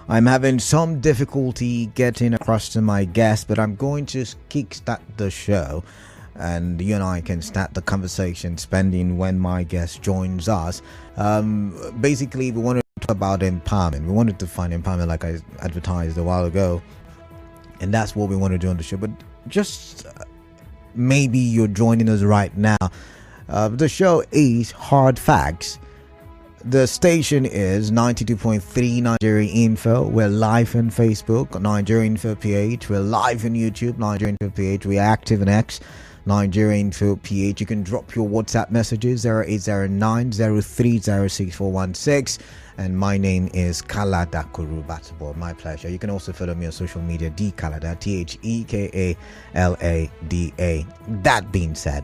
I'm having some difficulty getting across to my guest, but I'm going to kickstart the show, and you and I can start the conversation pending when my guest joins us. Basically, we wanted to talk about empowerment. We wanted to find empowerment, like I advertised a while ago, and that's what we want to do on the show. But just maybe you're joining us right now. The show is Hard Facts. The station is 92.3 Nigeria Info. We're live on Facebook, Nigeria Info PH. We're live on YouTube, Nigeria Info PH. We're active on X, Nigeria Info PH. You can drop your WhatsApp messages 0809-0306416. And my name is Kalada Kurubatabo. My pleasure. You can also follow me on social media, dkalada, THEKALADA. That being said,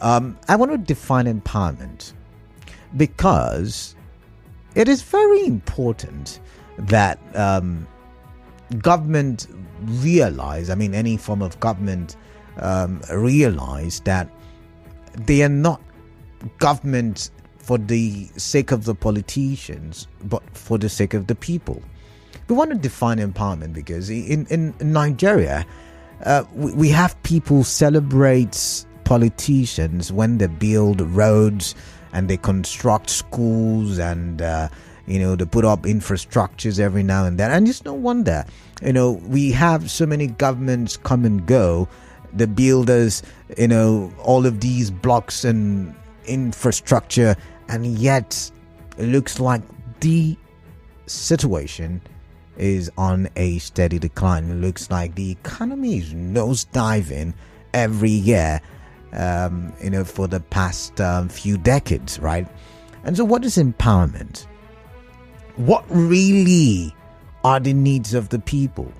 I want to define empowerment, because it is very important that government realize, any form of government realize that they are not government for the sake of the politicians, but for the sake of the people. We want to define empowerment because in Nigeria, we have people celebrate politicians when they build roads and they construct schools and they put up infrastructures every now and then, and it's no wonder we have so many governments come and go, the builders, all of these blocks and infrastructure, and yet it looks like the situation is on a steady decline. It looks like the economy is nosediving every year, for the past few decades, right? And so what is empowerment? What really are the needs of the people?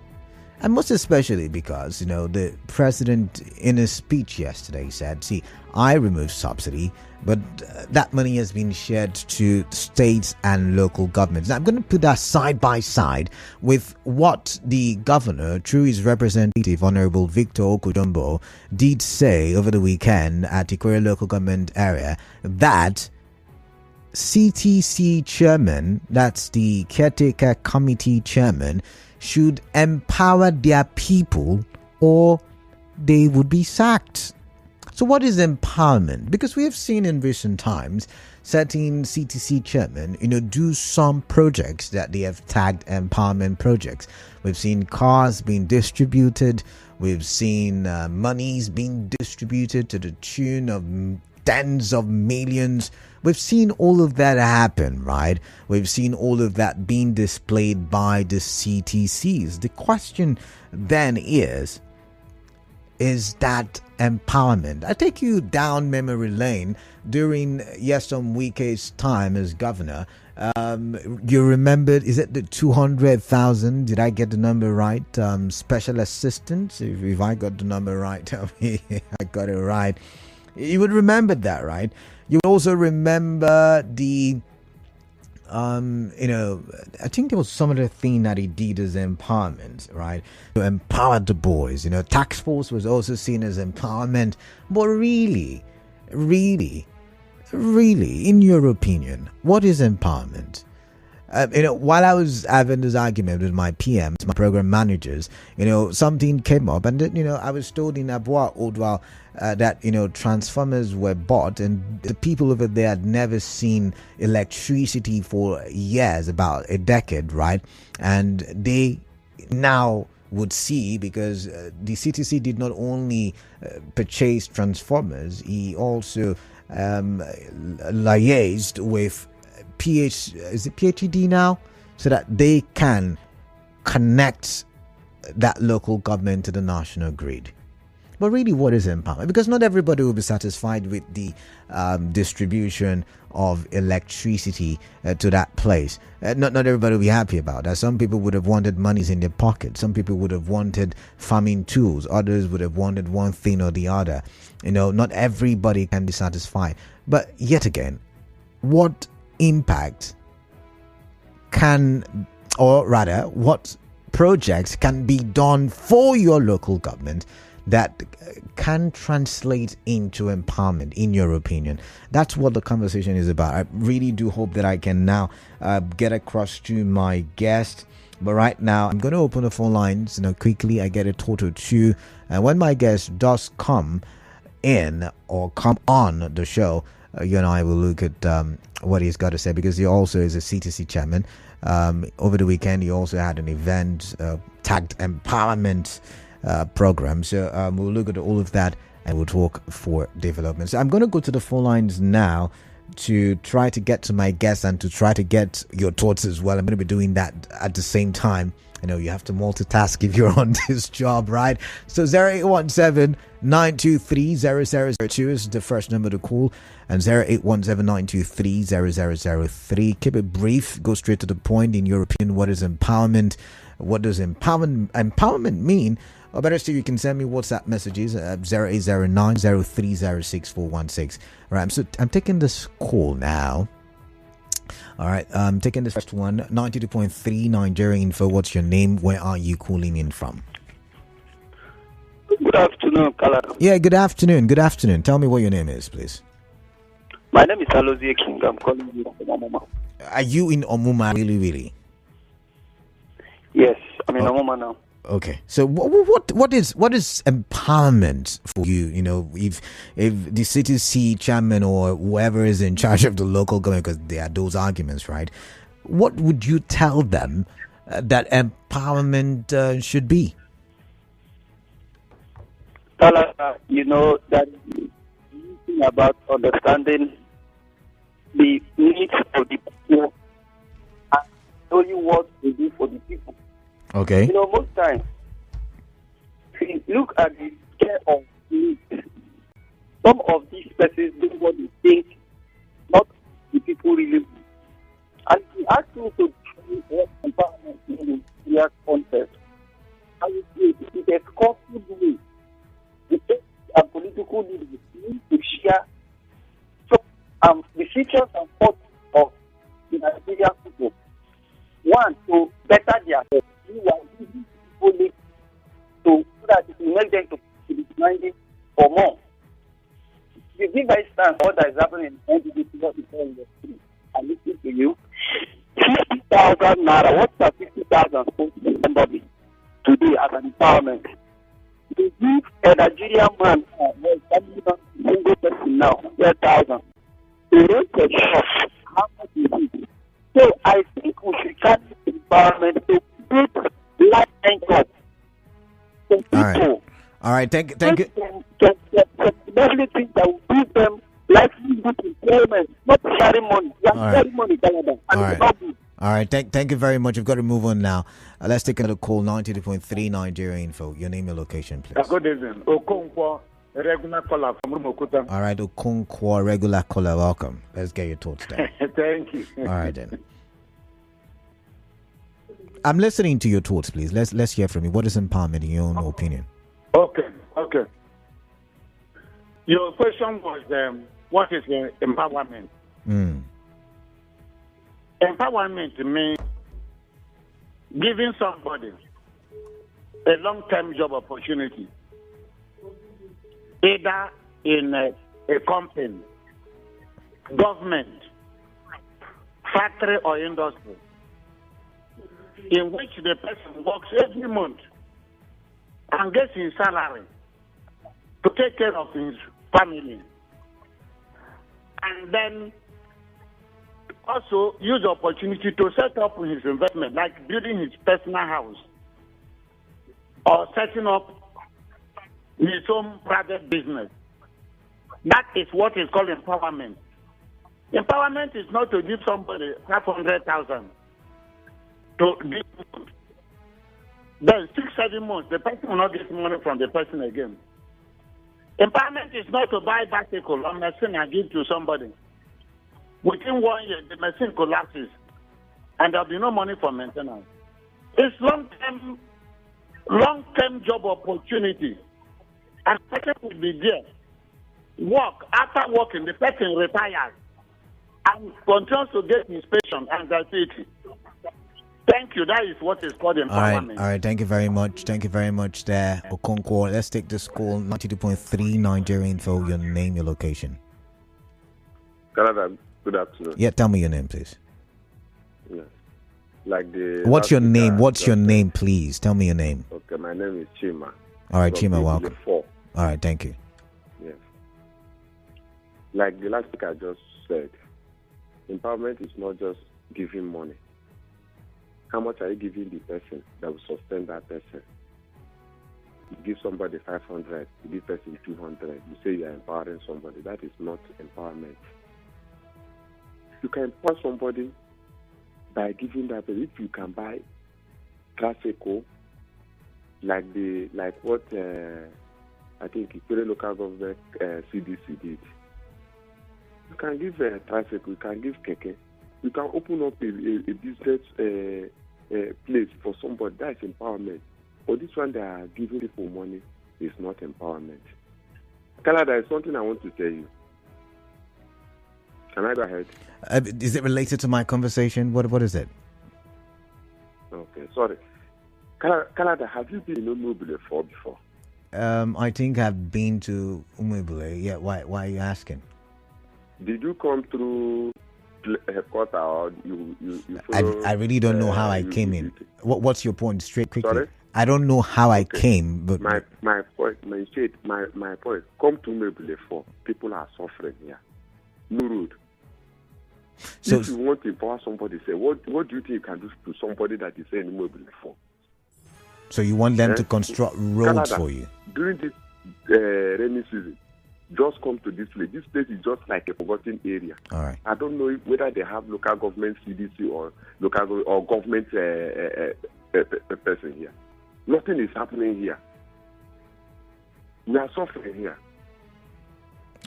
And most especially because, the president in his speech yesterday said, see, I removed subsidy, but that money has been shared to states and local governments. Now, I'm going to put that side by side with what the governor, through his representative, Honorable Victor Okudumbo, did say over the weekend at Ikwerre local government area, that CTC chairman, that's the caretaker committee chairman, should empower their people or they would be sacked. So what is empowerment? Because we have seen in recent times certain CTC chairmen, do some projects that they have tagged empowerment projects. We've seen cars being distributed. We've seen monies being distributed to the tune of tens of millions. We've seen all of that happen, right? We've seen all of that being displayed by the CTCs. The question then is that empowerment? I take you down memory lane during Nyesom Wike's time as governor. You remembered, is it the 200,000? Did I get the number right? Special assistants? If I got the number right, tell me I got it right. You would remember that, right? You would also remember the, I think there was some other thing that he did as empowerment, right? To empower the boys. Tax force was also seen as empowerment. But really, in your opinion, what is empowerment? While I was having this argument with my PMs, my program managers, something came up, and I was told in Abua Odwal that transformers were bought, and the people over there had never seen electricity for years, about a decade, right? And they now would see, because the CTC did not only purchase transformers, he also liaised with PhD now, so that they can connect that local government to the national grid. But really, what is empowerment? Because not everybody will be satisfied with the distribution of electricity to that place. Not everybody will be happy about that. Some people would have wanted monies in their pocket. Some people would have wanted farming tools. Others would have wanted one thing or the other. Not everybody can be satisfied. But yet again, what impact what projects can be done for your local government that can translate into empowerment, in your opinion? That's what the conversation is about. I really do hope that I can now get across to my guest. But right now, I'm going to open the phone lines. Quickly, I get a total 2. And when my guest does come in or come on the show, you and I will look at what he's got to say, because he also is a CTC chairman. Over the weekend, he also had an event tagged empowerment program. So we'll look at all of that and we'll talk for development. So I'm going to go to the phone lines now to try to get to my guests and to try to get your thoughts as well. I'm going to be doing that at the same time. I know you have to multitask if you're on this job, right? So 0817-923-0002 is the first number to call, and 0817-923-0003. Keep it brief, go straight to the point. In your opinion, what is empowerment? What does empowerment mean? Or better still, you can send me WhatsApp messages at 0809-030-6416. All right, so I'm taking this call now. All right, I'm taking this first one. 92.3 Nigeria Info. What's your name? Where are you calling in from? Good afternoon, Kala. Yeah, good afternoon. Good afternoon. Tell me what your name is, please. My name is Alozie King. I'm calling you from Omuma. Are you in Omuma, really? Yes, I'm in Omuma now. Okay, so what is empowerment for you? If the CTC chairman or whoever is in charge of the local government, because there are those arguments, right? What would you tell them that empowerment should be? That about understanding the needs of the people and tell you what to do for the people. Okay. Most times, if you look at the care of needs, some of these persons do what they think, not the people really do. And if you ask me to do what empowerment in their context, I would say it is a costly way. The state and political leaders need to share the features and thoughts of the Nigerian people. One, to better their health. You are using people so that it will make them to be demanding for more. You give for instance what is happening in NDDC, what is in the street. I listen to you. 50,000 naira. What's that 50,000 supposed to somebody today as an empowerment? They give a Nigerian man, a single person now, 100,000. They rent a shop. How much is it? So I think we should carry the empowerment to create life income for people. All right. Thank you. Everything that will give them livelihood employment, not sharing money. Sharing money, Canada. All right. Thank you very much. We've got to move on now. Let's take another call. 92.3 Nigeria Info. Your name, your location, please. Good evening. Okonkwo, regular caller from Rumukuta. All right, Okonkwo, regular caller. Welcome. Let's get your thoughts there. Thank you. All right then. I'm listening to your thoughts, please. Let's hear from you. What is empowerment in your own opinion? Okay. Your question was, what is empowerment? Empowerment means giving somebody a long-term job opportunity, either in a company, government, factory or industry, in which the person works every month and gets his salary to take care of his family. And then also use the opportunity to set up his investment, like building his personal house or setting up his own private business. That is what is called empowerment. Empowerment is not to give somebody 500,000 to this month. Then 6-7 months, the person will not get money from the person again. Empowerment is not to buy bicycle or machine and give to somebody. Within 1 year, the machine collapses and there'll be no money for maintenance. It's long-term job opportunity. And the person will be there. Work. After working, the person retires and continues to get his pension and gratuity. Thank you. That is what is called empowerment. All right. Thank you very much. There, Okonkwo. Let's take this call. 92.3 Nigeria Info. Your name, your location. Canada, good afternoon. Yeah, tell me your name, please. Yes. Like the. What's your name? Africa What's your just name, please? Tell me your name. Okay, my name is Chima. All right, From Chima, welcome. 4. All right, thank you. Yes. Like the last speaker just said, empowerment is not just giving money. How much are you giving the person that will sustain that person? You give somebody 500, you give person 200. You say you are empowering somebody. That is not empowerment. You can empower somebody by giving that. If you can buy tricycle, like what I think Ikwerre local government CTC did. You can give a tricycle. You can give keke. You can open up a business place for somebody. That's empowerment. But this one that are giving people money is not empowerment. Kala, there is something I want to tell you. Can I go ahead? Is it related to my conversation? What is it? Okay, sorry. Canada, have you been in Umubile before? I think I've been to Umubile. Yeah, why are you asking? Did you come through headquarters or you follow? I really don't know how I came in. What's your point? Straight, quickly. Sorry? I don't know how I came, but my point. Come to Umubile 4. People are suffering here. No road. So if you want to empower somebody, say what do you think you can do to somebody that is in Umubile 4? So you want them to construct roads Canada, for you? During this rainy season, just come to this place. This place is just like a forgotten area. All right. I don't know whether they have local government CDC or government person here. Nothing is happening here. We are suffering here.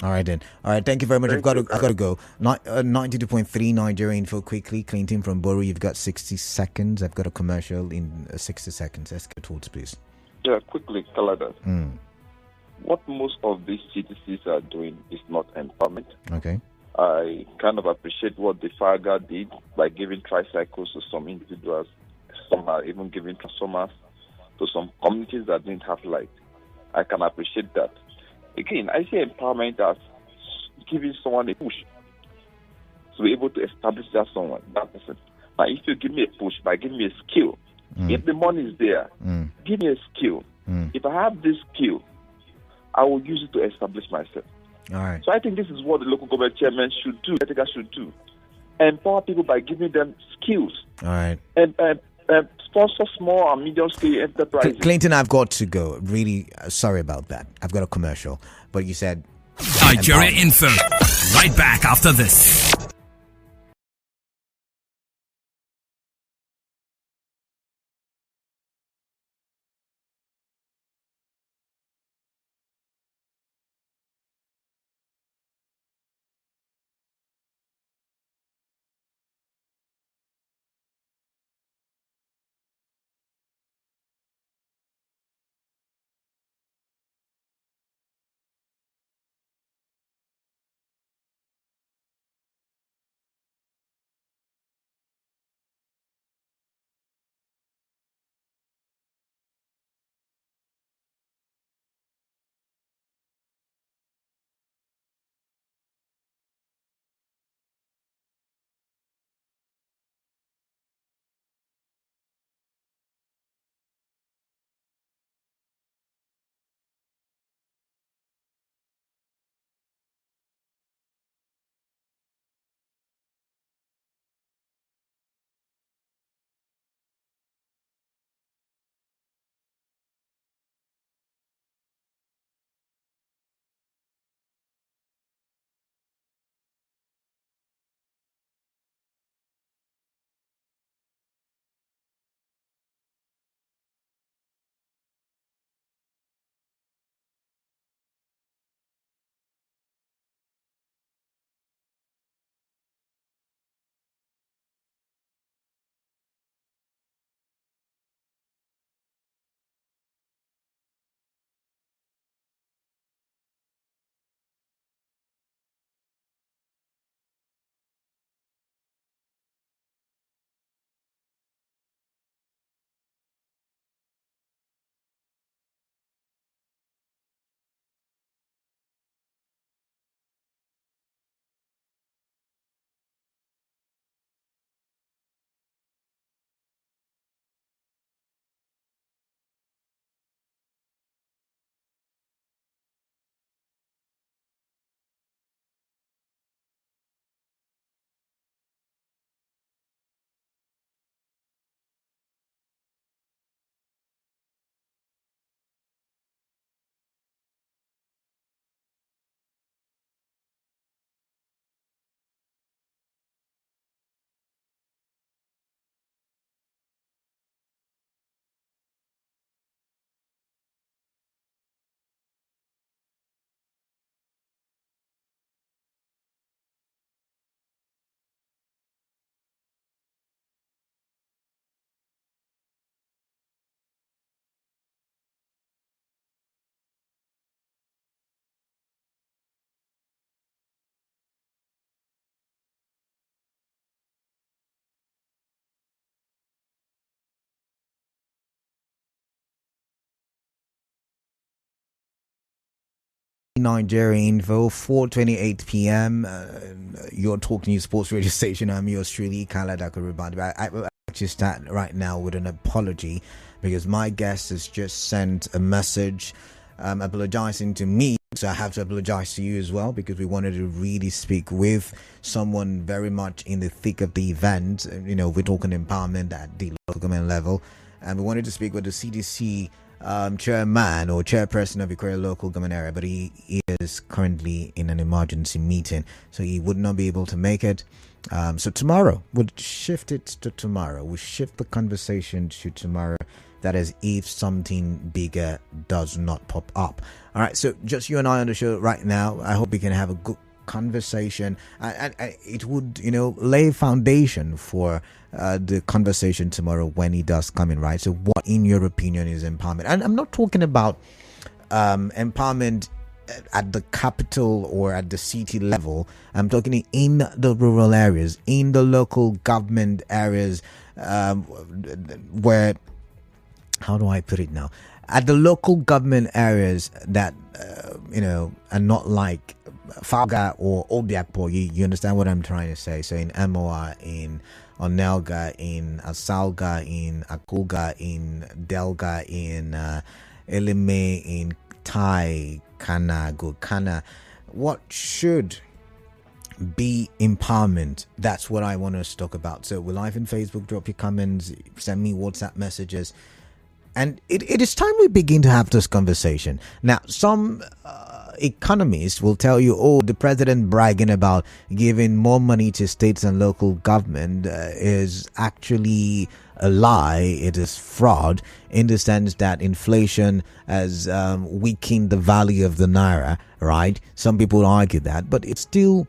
All right then. All right. Thank you very much. I've got to go. 92.3 Nigeria info quickly. Clinton from Boro. You've got 60 seconds. I've got a commercial in 60 seconds. Let's get towards, please. Yeah, quickly, Kalada. What most of these CTCs are doing is not empowerment. Okay. I kind of appreciate what the Farga did by giving tricycles to some individuals. Some are even giving transformers to some communities that didn't have light. I can appreciate that. Again, I see empowerment as giving someone a push to be able to establish that person. Now, if you give me a push by giving me a skill, if the money is there, give me a skill. If I have this skill, I will use it to establish myself. All right. So I think this is what the local government chairman should do, should do. Empower people by giving them skills. All right. And sponsor small and medium scale enterprises. Clinton, I've got to go. Really sorry about that. I've got a commercial. But you said Nigeria Info. Right back after this. Nigeria Info, 4:28 p.m. Your Talk News Sports Radio Station. I'm yours truly, Kalada Kuruband. I will actually start right now with an apology because my guest has just sent a message apologizing to me. So I have to apologize to you as well because we wanted to really speak with someone very much in the thick of the event. You know, we're talking empowerment at the local government level, and we wanted to speak with the CTC chairman or chairperson of Ikwerre local government area, but he is currently in an emergency meeting, so he would not be able to make it. So tomorrow, we'll shift it to tomorrow. We'll shift the conversation to tomorrow. That is, if something bigger does not pop up. All right, so just you and I on the show right now. I hope we can have a good conversation, and it would, you know, lay foundation for the conversation tomorrow when he does come in, right? So what in your opinion is empowerment? And I'm not talking about empowerment at the capital or at the city level. I'm talking in the rural areas, in the local government areas, where, how do I put it now, at the local government areas that you know, are not like Fubara or Obiakpo. You understand what I'm trying to say? So in MOR, in Onelga, in Asalga, in Akulga, in Delga, in Elime, in Tai, Kana, Gokana. What should be empowerment? That's what I want us to talk about. So we're live on Facebook. Drop your comments, send me WhatsApp messages. And it is time we begin to have this conversation. Now, some economists will tell you, oh, the president bragging about giving more money to states and local government is actually a lie. It is fraud in the sense that inflation has weakened the value of the naira, right? Some people argue that, but it still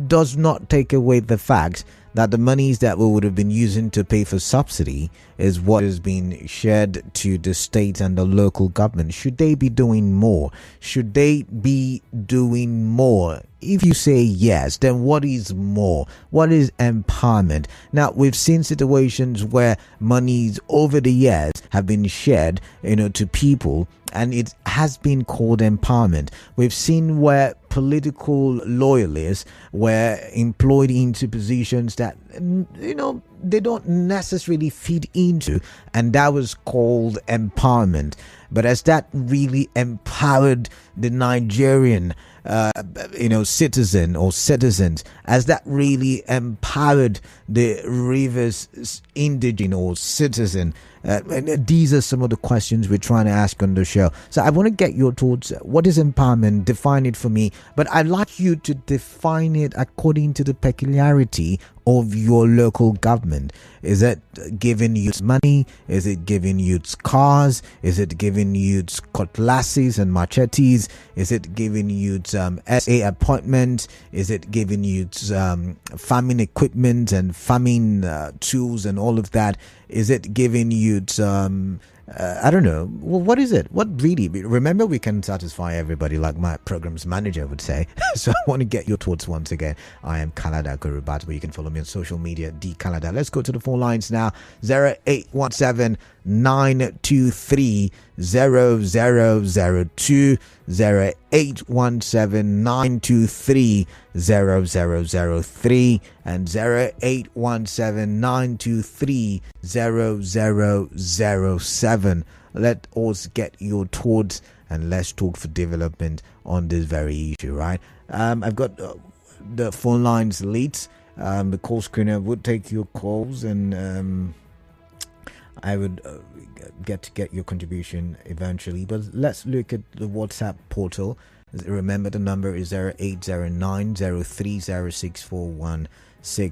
does not take away the fact that the monies that we would have been using to pay for subsidy is what is being shared to the state and the local government. Should they be doing more? Should they be doing more? If you say yes, then what is more? What is empowerment? Now, we've seen situations where monies over the years have been shared, you know, to people, and it has been called empowerment. We've seen where political loyalists were employed into positions that, you know, they don't necessarily feed into, and that was called empowerment. But has that really empowered the Nigerian citizen or citizens? Has that really empowered the Rivers indigene or citizen? And these are some of the questions we're trying to ask on the show. So I want to get your thoughts. What is empowerment? Define it for me. But I'd like you to define it according to the peculiarity of your local government. Is it giving youths money? Is it giving youths cars? Is it giving youths cutlasses and machetes? Is it giving youths SA appointments? Is it giving youths farming equipment and farming tools and all of that? Is it giving youths I don't know. Well, what is it? What really? Remember, we can satisfy everybody, like my program's manager would say. So I want to get your thoughts once again. I am Kalada Gurubat, but you can follow me on social media, Kalada. Let's go to the phone lines now. 0817 923 0002, 0817 923 0003, and 0817 923 0007. Let us get your thoughts and let's talk for development on this very issue, right? I've got the phone lines lit. The call screener would take your calls, and I would get your contribution eventually. But let's look at the WhatsApp portal. Remember, the number is 0809030641.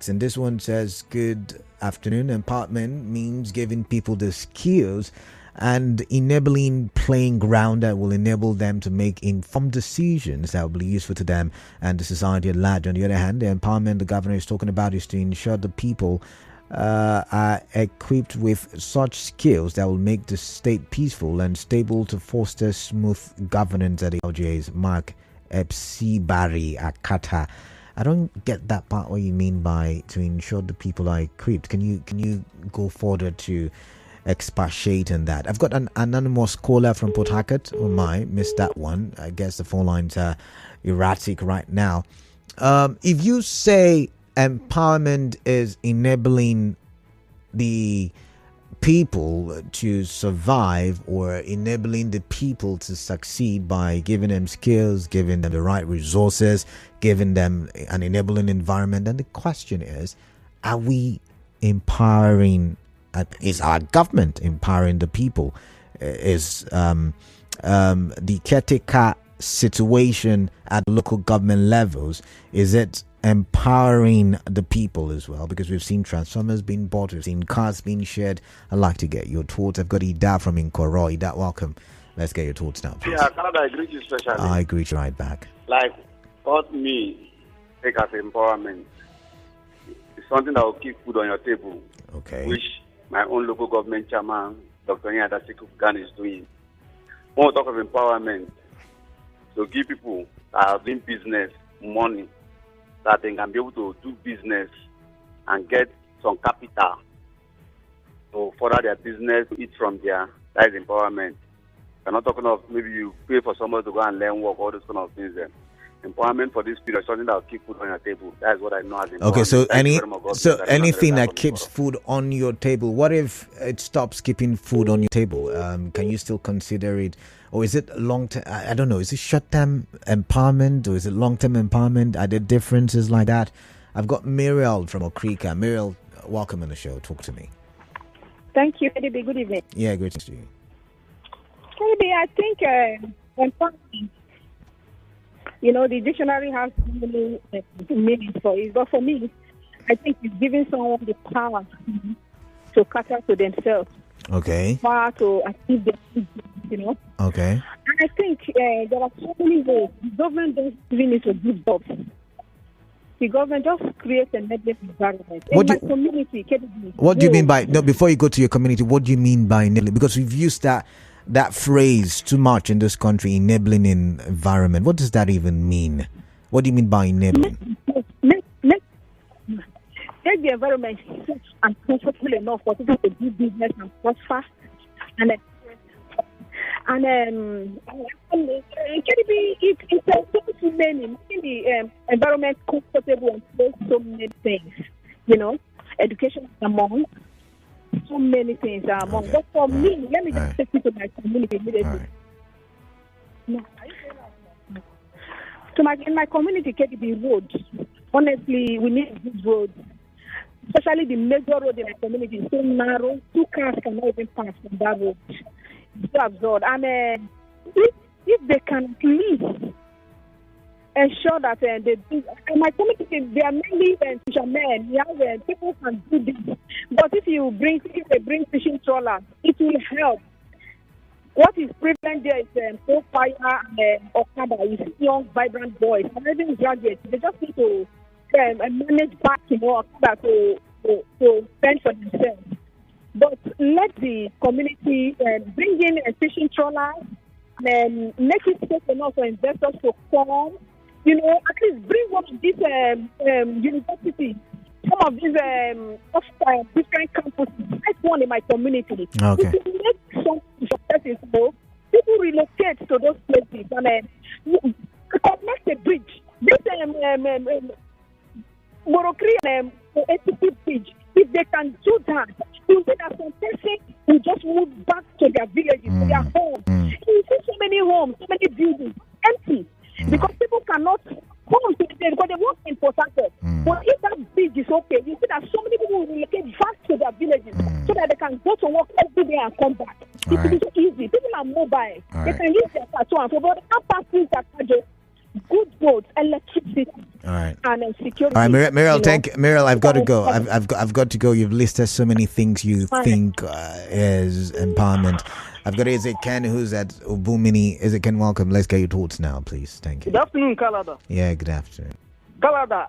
And this one says, good afternoon. Empowerment means giving people the skills and enabling playing ground that will enable them to make informed decisions that will be useful to them and the society at large. On the other hand, the empowerment the governor is talking about is to ensure the people are equipped with such skills that will make the state peaceful and stable to foster smooth governance at the LGA's Mark Epsibari Akata. I don't get that part. What you mean by to ensure the people are equipped? Can you go further to expatiate on that. I've got an anonymous caller from Port Harcourt. Oh my, missed that one. I guess the phone lines are erratic right now. If you say empowerment is enabling the people to survive or enabling the people to succeed by giving them skills, giving them the right resources, giving them an enabling environment, then the question is, are we empowering? Is our government empowering the people? Is the caretaker situation at local government levels, is it empowering the people as well? Because we've seen transformers being bought, we've seen cars being shared. I'd like to get your thoughts. I've got Ida from Ikwerre. Ida, welcome. Let's get your thoughts now, please. Yeah, Canada, I greet you especially. I greet you right back. Like, what me take as empowerment is something that will keep food on your table. Okay. Which my own local government chairman, Dr. Nyada Sikufgan, is doing. When we talk of empowerment, to give people that are doing business money, that they can be able to do business and get some capital to further their business, to eat from there. That is empowerment. We're not talking of maybe you pay for somebody to go and learn work, all those kind of things. Empowerment for this period is something that will keep food on your table. That is what I know as empowerment. Okay, so anything that keeps food on your table, what if it stops keeping food on your table? Can you still consider it? Or is it long-term? I don't know. Is it short-term empowerment or is it long-term empowerment? Are there differences like that? I've got Muriel from Okrika. Muriel, welcome on the show. Talk to me. Thank you, Eddie. Good evening. Yeah, great to see you. Eddie, I think empowerment, the dictionary has many meanings for it. But for me, I think it's giving someone the power to cater to themselves. Okay. Power to achieve their needs, Okay. And I think there are so many ways. The government doesn't really need to do jobs. The government just creates a negative environment. What do you mean by, before you go to your community, what do you mean by enabling? Because we've used that phrase too much in this country, enabling environment. What does that even mean? What do you mean by enabling? Make the environment safe and comfortable enough for people to do business and prosper. And can it be? It's so many. Making the environment comfortable and so many things. Education is among. So many things are among. Okay. But for me, let me just take you to my community immediately. In my community, KDB roads. Honestly, we need good roads. Especially the major road in my community is so narrow. 2 cars cannot even pass from that road. It's so absurd. And if they can please ensure that they do. In my community, there are many fishermen. We have people can do this. But if they bring fishing trawlers, it will help. What is prevalent there is fire and Okada. You see young, vibrant boys, and even graduates. They just need to manage back, Okada to spend for themselves. But let the community bring in fishing trawlers and make it safe enough for investors to come. At least bring one of these universities, some of these different campuses. That's one in my community. Okay. To make some successes, people relocate to those places and connect a bridge. This Moroccan ATP bridge. If they can do that, you see that some person will just move back to their villages, to their homes. You see so many homes, so many buildings empty. Because people cannot come to the place because they work in Port Harcourt. But if that bridge is okay, you see that so many people will relocate back to their villages so that they can go to work every day and come back. It is so easy. People are mobile. They can use their car to and fro, but they can't pass through their car. Good roads, electricity, and security. All right, Muriel, I've got to go. I've got to go. You've listed so many things you think is empowerment. I've got Ken who's at Ubumini. Ken, welcome. Let's get your thoughts now, please. Thank you. Good afternoon, Canada. Yeah, good afternoon. Canada,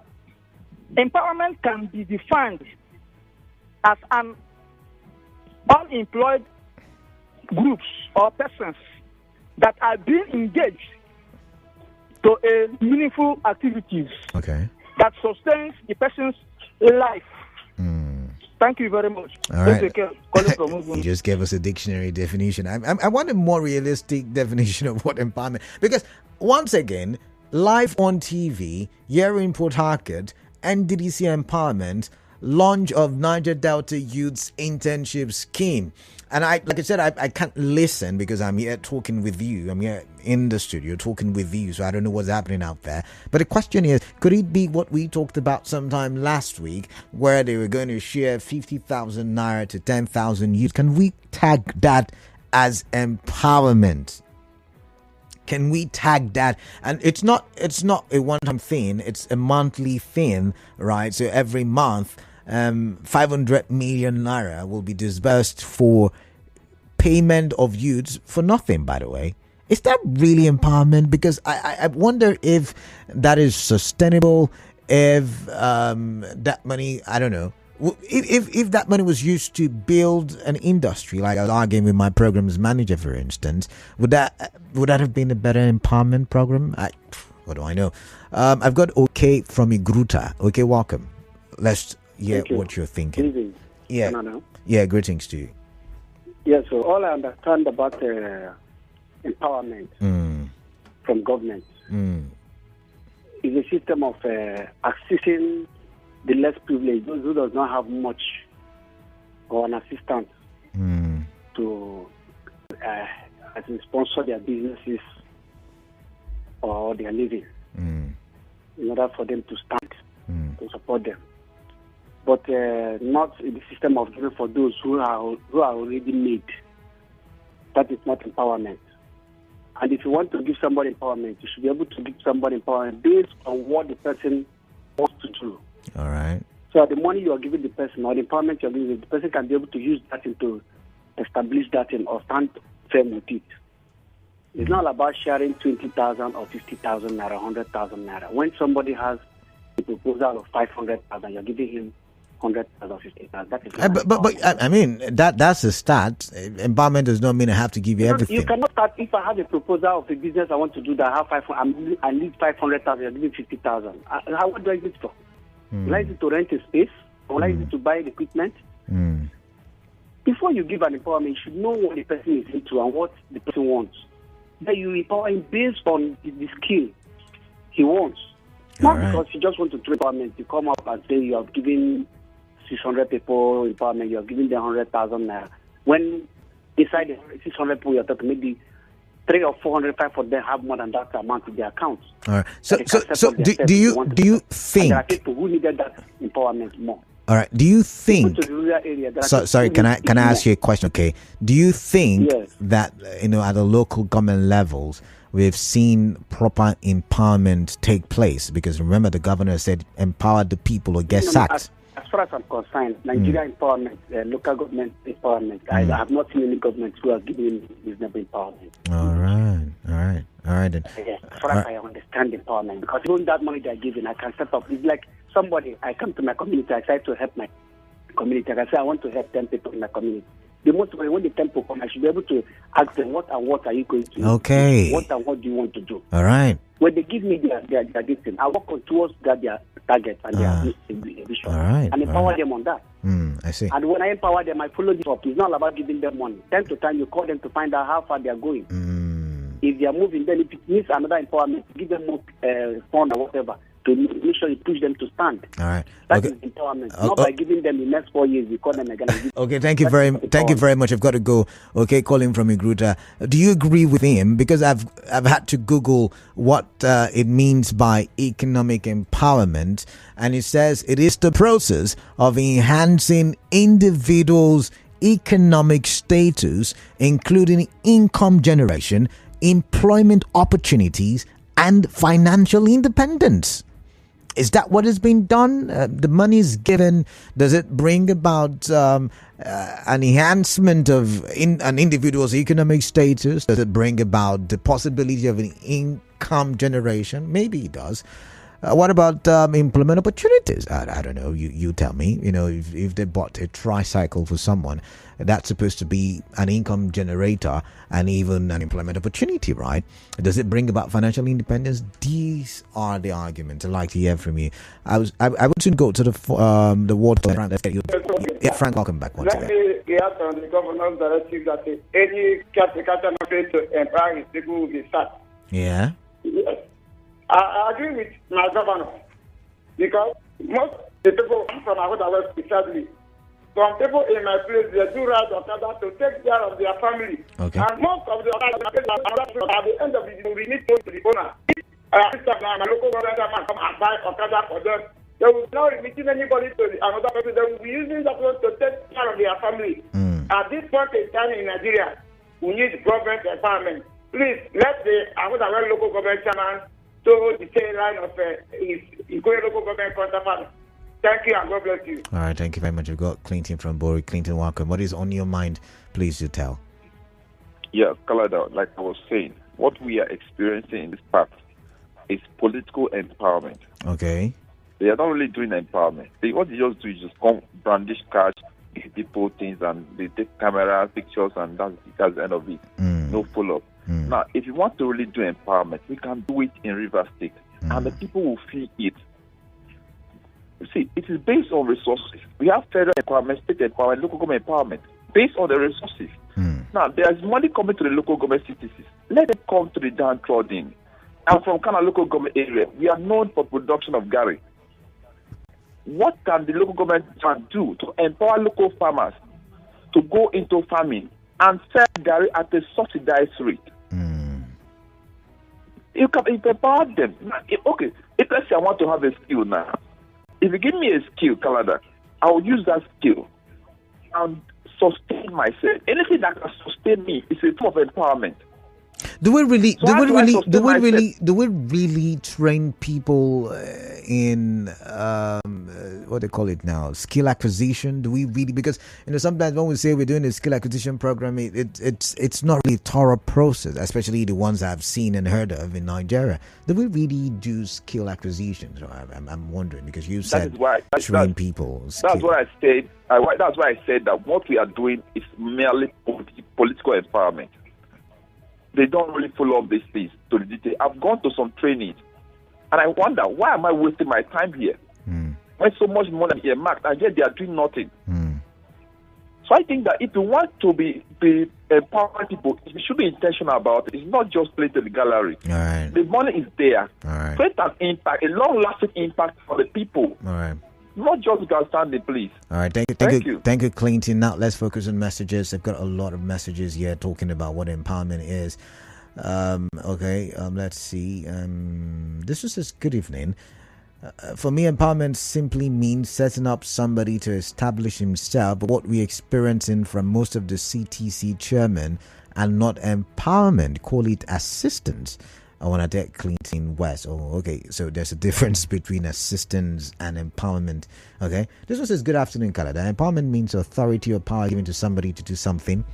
empowerment can be defined as an unemployed groups or persons that are being engaged to a meaningful activities that sustains the person's life. Thank you very much. All right. You You just gave us a dictionary definition. I want a more realistic definition of what empowerment. Because once again, live on TV, here in Port Harcourt, NDDC Empowerment, launch of Niger Delta Youth's Internship Scheme. And I can't listen because I'm here talking with you. I'm here in the studio talking with you, so I don't know what's happening out there. But the question is, could it be what we talked about sometime last week, where they were going to share 50,000 naira to 10,000 youth? Can we tag that as empowerment? Can we tag that? And it's not a one-time thing. It's a monthly thing, right? So every month, 500 million naira will be disbursed for payment of youths for nothing, by the way. Is that really empowerment? Because I wonder if that is sustainable, if that money, I don't know, if that money was used to build an industry, like I was arguing with my programs manager, for instance, would that have been a better empowerment program? What do I know? I've got OK from Ikwerre. OK, welcome. Let's hear what you're thinking. Evening. Yeah. Canada. Yeah, greetings to you. Yeah, so all I understand about empowerment from government is a system of accessing the less privileged, those who does not have much or an assistance to as in sponsor their businesses or their living in order for them to stand to support them. But not in the system of giving for those who are already made. That is not empowerment. And if you want to give somebody empowerment, you should be able to give somebody empowerment based on what the person wants to do. All right. So the money you are giving the person or the empowerment you are giving, the person can be able to use that to establish that or stand firm with it. It's not about sharing 20,000 or 50,000 naira, 100,000 naira. When somebody has a proposal of 500,000, you're giving him 100,000 or 50,000. That is but I mean that's a start. Empowerment does not mean I have to give you everything. You cannot start. If I have a proposal of a business I want to do that I have 500, I need 500,000. You're giving 50,000. What do I use it for? Will I use it to rent a space? Or will I use it to buy the equipment? Before you give an empowerment, you should know what the person is into and what the person wants. Then you empower him based on the skill he wants. Not because you just want to do empowerment. You come up and say you are giving 600 people empowerment, you are giving them 100,000 naira. When inside the 600 people, you are talking maybe 300 or 400, 5 of them have more than that amount in their accounts. All right. So do you think? There are people who needed that empowerment more. All right. Do you think? To the rural area, Sorry. Can I ask you a question? Okay. Do you think that at the local government levels we've seen proper empowerment take place? Because remember, the governor said, "Empower the people or get sacked." As far as I'm concerned, Nigeria empowerment, local government empowerment, I have not seen any government who are giving reasonable empowerment. All right then. Yes, as far as I understand empowerment, because even that money they're giving, I can set up. It's like somebody, I come to my community, I try to help my community. I say I want to help 10 people in my community. The most when the 10 people come, I should be able to ask them what are you going to do? Okay. What do you want to do? All right. When they give me their distance, I work on towards their target and their vision. All right. And empower them on that. I see. And when I empower them, I follow this up. It's not about giving them money. Time to time, you call them to find out how far they are going. If they are moving, then if it needs another empowerment, give them more fund or whatever to make sure you push them to stand. All right. That is empowerment. Not by giving them the next 4 years, we call them again. Okay, thank you very much. I've got to go. Okay, calling from Ikwerre. Do you agree with him? Because I've had to Google what it means by economic empowerment, and it says it is the process of enhancing individuals' economic status, including income generation, employment opportunities, and financial independence. Is that what has been done? The money is given. Does it bring about an enhancement of an individual's economic status? Does it bring about the possibility of an income generation? Maybe it does. What about employment opportunities? I don't know. You tell me. If they bought a tricycle for someone, that's supposed to be an income generator and even an employment opportunity, right? Does it bring about financial independence? These are the arguments I'd like to hear from you. I would soon go to the water. Yeah, Frank, welcome back once again. Let me react on the governor's directive that any caretaker not going to empower his people will be sacked. Yeah. Yes. I agree with my governor because most the people from Ahuda West, precisely, some people in my place, they do ride Okada to take care of their family. Okay. And most of the Okada, at the end of the day, we need to the owner. My local government man come and buy Okada for them. They will not remitting anybody to another person. They will be using that one to take care of their family. At this point in time in Nigeria, we need government empowerment. Please, let the Ahuda West local government chairman to the tail line of his Ikwerre local government counterpart. Thank you and God bless you. All right, thank you very much. We've got Clinton from Bori. Clinton, welcome. What is on your mind? Please do tell. Yeah, Kalada, like I was saying, what we are experiencing in this part is political empowerment. Okay. They are not really doing empowerment. What they just do is just come brandish cash, give people things, and they take camera pictures, and that's the end of it. No follow-up. Now, if you want to really do empowerment, we can do it in River State, and the people will feel it. You see, it is based on resources. We have federal empowerment, state empowerment, local government empowerment, based on the resources. Now, there is money coming to the local government CTCs. Let them come to the downtrodden. And from Kana local government area, we are known for production of Gary. What can the local government do to empower local farmers to go into farming and sell Gary at a subsidized rate? You can empower them. Okay, if let's say I want to have a skill now, if you give me a skill, Canada, I will use that skill and sustain myself. Anything that can sustain me is a form of empowerment. Do we really train people in what they call it now, skill acquisition? Do we really? Because sometimes when we say we're doing a skill acquisition program, it's not really a thorough process, especially the ones I've seen and heard of in Nigeria. Do we really do skill acquisition? So I'm wondering, because you said train people. That's what I said. That's why I said that what we are doing is merely political empowerment. They don't really follow up these things to the detail. I've gone to some trainings, and I wonder, why am I wasting my time here? When so much money is marked, and yet they are doing nothing. So I think that if you want to be empowering people, you should be intentional about it. It's not just play to the gallery. All right. The money is there. All right. Create an impact, a long-lasting impact for the people. All right. Not just standing, please. All right, thank you, Clinton. Now let's focus on messages. I've got a lot of messages here talking about what empowerment is. Let's see. This was says, good evening. For me, empowerment simply means setting up somebody to establish himself. But what we're experiencing from most of the CTC chairmen, and not empowerment, call it assistance. I want to take Clinton West. Oh, okay. So there's a difference between assistance and empowerment. Okay. This one says, good afternoon, Canada. Empowerment means authority or power given to somebody to do something.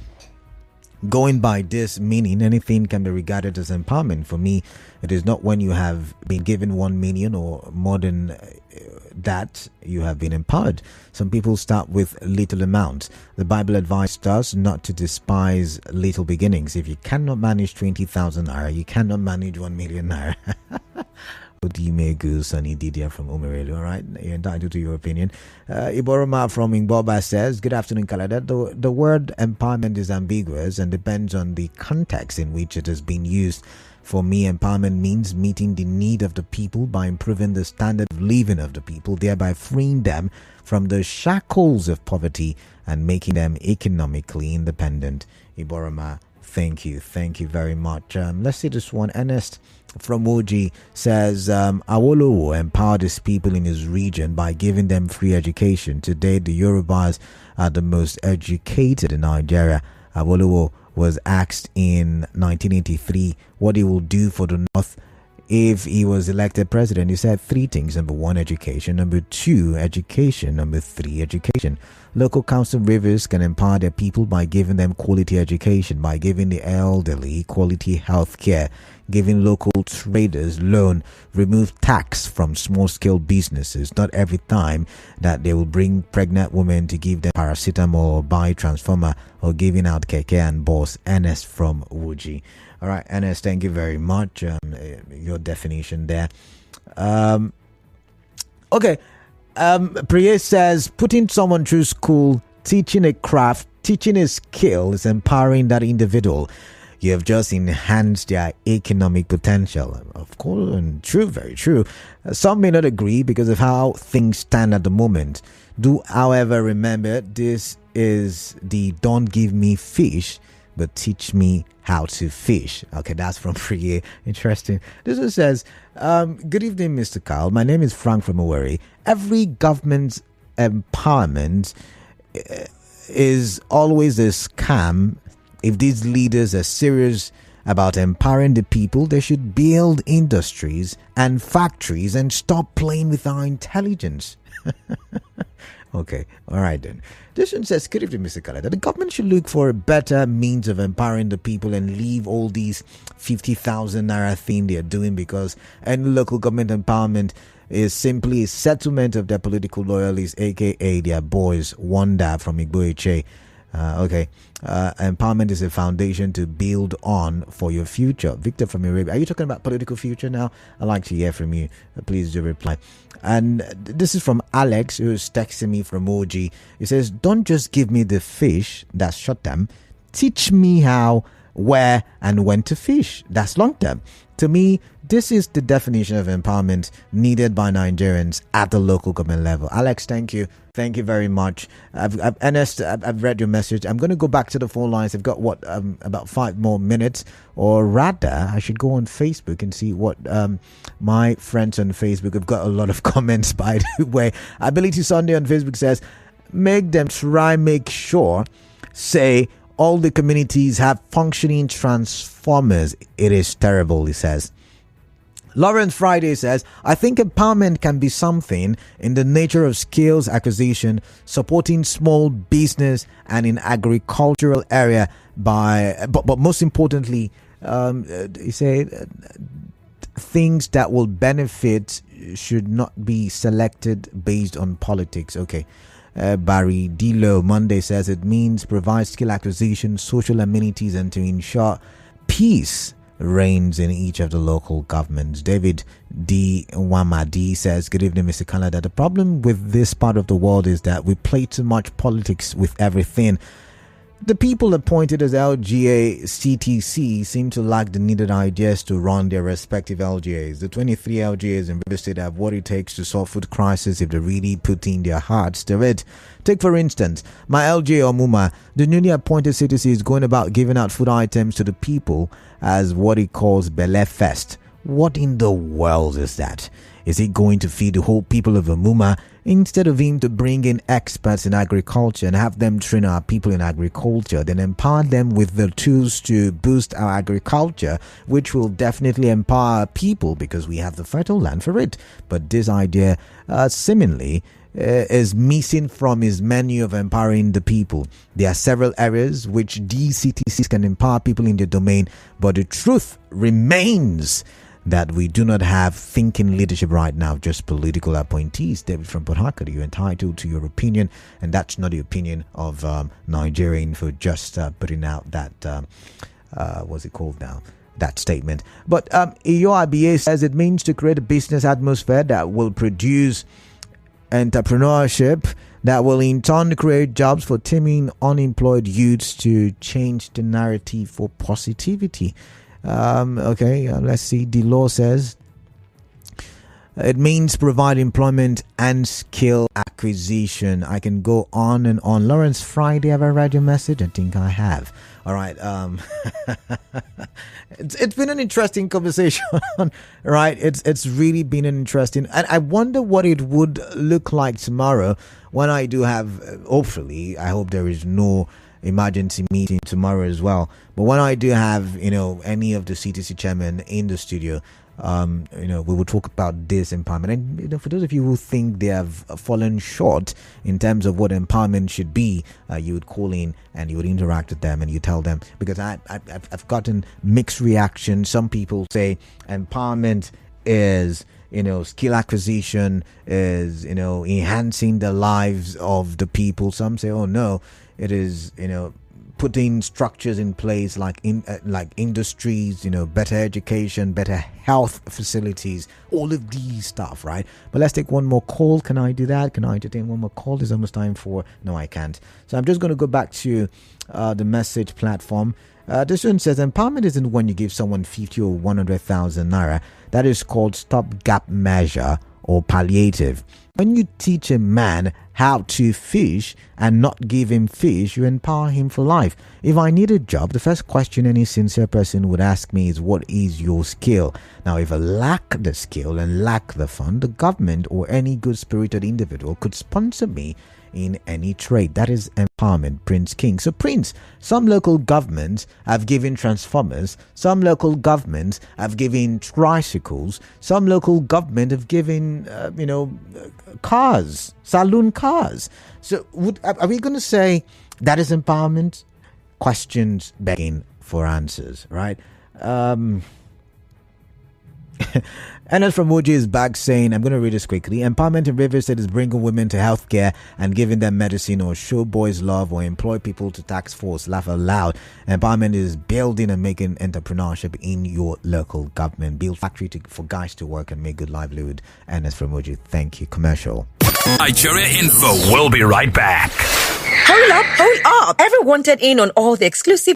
Going by this meaning, anything can be regarded as empowerment. For me, it is not when you have been given 1 million or more than that you have been empowered. Some people start with little amounts. The Bible advised us not to despise little beginnings. If you cannot manage 20,000 naira, you cannot manage 1 million naira. Odimegu Sunny Didia from Umerelu. All right, you're entitled to your opinion. Iboroma from Ingboba says, good afternoon, Kalada. The word empowerment is ambiguous and depends on the context in which it has been used. For me, empowerment means meeting the need of the people by improving the standard of living of the people, thereby freeing them from the shackles of poverty and making them economically independent. Iboroma, thank you very much. Let's see this one. Ernest from Orji says, Awolowo empowered his people in his region by giving them free education. Today, the Yorubas are the most educated in Nigeria. Awolowo was asked in 1983 what he will do for the North. if he was elected president. He said three things. Number one, education. Number two, education. Number three, education. Local council rivers can empower their people by giving them quality education, by giving the elderly quality health care, giving local traders loan, remove tax from small-scale businesses. Not every time that they will bring pregnant women to give them paracetamol or buy transformer or giving out keke and boss. Ernest from Orji. All right, Ernest, thank you very much. Your definition there. Okay. Priya says putting someone through school, teaching a craft, teaching a skill is empowering that individual. You have just enhanced their economic potential. Of course, and true, very true. Some may not agree because of how things stand at the moment. Do, however, remember this is the don't give me fish, but teach me how to fish. Okay, that's from Priye. Interesting. This one says, good evening, Mr. Kyle. My name is Frank from Ikwerre. Every government's empowerment is always a scam. If these leaders are serious about empowering the people, they should build industries and factories and stop playing with our intelligence. Okay, all right then. This one says, good evening, Mr. Kaleda. The government should look for a better means of empowering the people and leave all these 50,000 naira thing they're doing, because any local government empowerment is simply a settlement of their political loyalities, aka their boys. Wanda from Ikwerre. Okay. Empowerment is a foundation to build on for your future. Victor from Arabia. Are you talking about political future now? I'd like to hear from you. Please do reply. And this is from Alex, who's texting me from Orji. He says, don't just give me the fish, that's short term. Teach me how, where, and when to fish. That's long term. To me, this is the definition of empowerment needed by Nigerians at the local government level. Alex, thank you. Thank you very much. Ernest, I've read your message. I'm going to go back to the phone lines. I've got, about 5 more minutes. Or rather, I should go on Facebook and see what my friends on Facebook have got. A lot of comments, by the way. Ability Sunday on Facebook says, make sure, say, all the communities have functioning transformers. It is terrible, he says. Lawrence Friday says, I think empowerment can be something in the nature of skills acquisition, supporting small business and in agricultural area but most importantly, you say things that will benefit should not be selected based on politics. Okay. Barry Dilo Monday says it means provide skill acquisition, social amenities, and to ensure peace reigns in each of the local governments. David D. Wamadi says, good evening, Mr. Canada. The problem with this part of the world is that we play too much politics with everything. The people appointed as LGA CTC seem to lack the needed ideas to run their respective LGAs. The 23 LGAs in River State have what it takes to solve food crisis if they really put in their hearts to it. Take, for instance, my LGA Omuma. The newly appointed CTC is going about giving out food items to the people as what he calls Bele Fest. What in the world is that? Is he going to feed the whole people of Omuma instead of him to bring in experts in agriculture and have them train our people in agriculture, then empower them with the tools to boost our agriculture, which will definitely empower our people because we have the fertile land for it. But this idea seemingly is missing from his menu of empowering the people. There are several areas which DCTCs can empower people in their domain, but the truth remains that we do not have thinking leadership right now, just political appointees. David from Port Harcourt, you're entitled to your opinion, and that's not the opinion of Nigerian for just putting out that, what's it called now? That statement. But EOIBA says it means to create a business atmosphere that will produce entrepreneurship that will in turn create jobs for teaming unemployed youths to change the narrative for positivity. Let's see. The law says it means provide employment and skill acquisition. I can go on and on. Lawrence Friday, have I read your message? I think I have. All right. It's been an interesting conversation, right? It's really been an interesting, and I wonder what it would look like tomorrow when I do have. Hopefully, I hope there is no emergency meeting tomorrow as well. But when I do have, any of the CTC chairmen in the studio, we will talk about this empowerment. And for those of you who think they have fallen short in terms of what empowerment should be, you would call in and you would interact with them and you tell them, because I've gotten mixed reactions. Some people say empowerment is skill acquisition, is enhancing the lives of the people. Some say, oh no, it is putting structures in place like industries, better education, better health facilities, all of these stuff, right? But let's take one more call. Can I do that? Can I entertain one more call? There's almost time for... No, I can't. So I'm just going to go back to the message platform. This one says, empowerment isn't when you give someone 50 or 100,000 naira. That is called stopgap measure or palliative. When you teach a man how to fish and not give him fish, you empower him for life. If I need a job, the first question any sincere person would ask me is, what is your skill? Now, if I lack the skill and lack the fund, the government or any good-spirited individual could sponsor me in any trade. That is empowerment, Prince King. So Prince, some local governments have given transformers, some local governments have given tricycles, some local government have given cars, saloon cars. So are we going to say that is empowerment? Questions begging for answers, right? Ernest from Orji is back saying, I'm going to read this quickly. Empowerment in Rivers State is bringing women to healthcare and giving them medicine, or show boys love, or employ people to tax force. Laugh aloud. Empowerment is building and making entrepreneurship in your local government. Build factory for guys to work and make good livelihood. Ernest from Orji, thank you. Commercial. Ikwerre Info. We'll be right back. Hold up. Everyone wanted in on all the exclusive